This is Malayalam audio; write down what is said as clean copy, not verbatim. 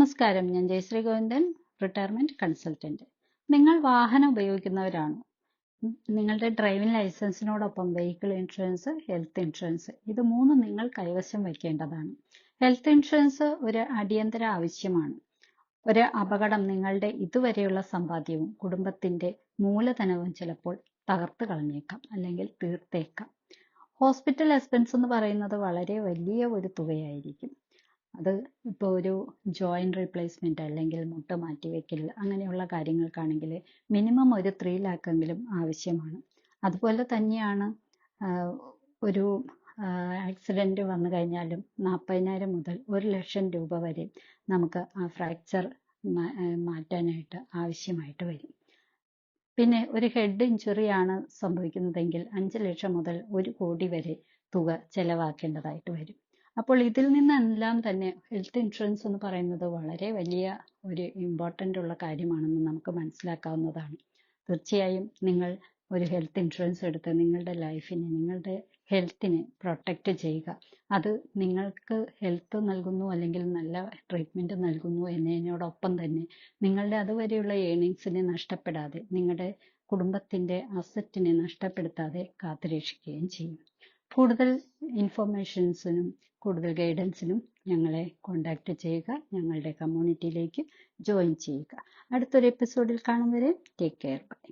നമസ്കാരം, ഞാൻ ജയശ്രീ ഗോവിന്ദൻ, റിട്ടയർമെന്റ് കൺസൾട്ടന്റ്. നിങ്ങൾ വാഹനം ഉപയോഗിക്കുന്നവരാണോ? നിങ്ങളുടെ ഡ്രൈവിംഗ് ലൈസൻസിനോടൊപ്പം വെഹിക്കിൾ ഇൻഷുറൻസ്, ഹെൽത്ത് ഇൻഷുറൻസ് ഇത് മൂന്നും നിങ്ങൾ കൈവശം വയ്ക്കേണ്ടതാണ്. ഹെൽത്ത് ഇൻഷുറൻസ് ഒരു അടിയന്തര ആവശ്യമാണ്. ഒരു അപകടം നിങ്ങളുടെ ഇതുവരെയുള്ള സമ്പാദ്യവും കുടുംബത്തിന്റെ മൂലധനവും ചിലപ്പോൾ തകർത്ത് കളഞ്ഞേക്കാം അല്ലെങ്കിൽ തീർത്തേക്കാം. ഹോസ്പിറ്റൽ എക്സ്പെൻസ് എന്ന് പറയുന്നത് വളരെ വലിയ ഒരു തുകയായിരിക്കും. അത് ഇപ്പോൾ ഒരു ജോയിന്റ് റീപ്ലേസ്മെന്റ് അല്ലെങ്കിൽ മുട്ട് മാറ്റിവെക്കൽ അങ്ങനെയുള്ള കാര്യങ്ങൾക്കാണെങ്കിൽ മിനിമം ഒരു 3 lakh എങ്കിലും ആവശ്യമാണ്. അതുപോലെ തന്നെയാണ് ഒരു ആക്സിഡന്റ് വന്നു കഴിഞ്ഞാലും 40,000 മുതൽ 1,00,000 രൂപ വരെ നമുക്ക് ആ ഫ്രാക്ചർ മാറ്റാനായിട്ട് ആവശ്യമായിട്ട് വരും. പിന്നെ ഒരു ഹെഡ് ഇഞ്ചുറി ആണ് സംഭവിക്കുന്നതെങ്കിൽ 5 ലക്ഷം മുതൽ 1 കോടി വരെ തുക ചെലവാക്കേണ്ടതായിട്ട് വരും. അപ്പോൾ ഇതിൽ നിന്നെല്ലാം തന്നെ ഹെൽത്ത് ഇൻഷുറൻസ് എന്ന് പറയുന്നത് വളരെ വലിയ ഒരു ഇമ്പോർട്ടൻ്റ് ഉള്ള കാര്യമാണെന്ന് നമുക്ക് മനസ്സിലാക്കാവുന്നതാണ്. തീർച്ചയായും നിങ്ങൾ ഒരു ഹെൽത്ത് ഇൻഷുറൻസ് എടുത്ത് നിങ്ങളുടെ ലൈഫിനെ, നിങ്ങളുടെ ഹെൽത്തിനെ പ്രൊട്ടക്റ്റ് ചെയ്യുക. അത് നിങ്ങൾക്ക് ഹെൽത്ത് നൽകുന്നു അല്ലെങ്കിൽ നല്ല ട്രീറ്റ്മെൻറ്റ് നൽകുന്നു എന്നതിനോടൊപ്പം തന്നെ നിങ്ങളുടെ അതുവരെയുള്ള ഏണിങ്സിനെ നഷ്ടപ്പെടാതെ, നിങ്ങളുടെ കുടുംബത്തിൻ്റെ അസറ്റിനെ നഷ്ടപ്പെടുത്താതെ കാത്തുരക്ഷിക്കുകയും ചെയ്യും. കൂടുതൽ ഇൻഫർമേഷൻസിനും കൂടുതൽ ഗൈഡൻസിനും ഞങ്ങളെ കോൺടാക്റ്റ് ചെയ്യുക. ഞങ്ങളുടെ കമ്മ്യൂണിറ്റിയിലേക്ക് ജോയിൻ ചെയ്യുക. അടുത്തൊരു എപ്പിസോഡിൽ കാണും വരെ ടേക്ക് കെയർ. ബൈ.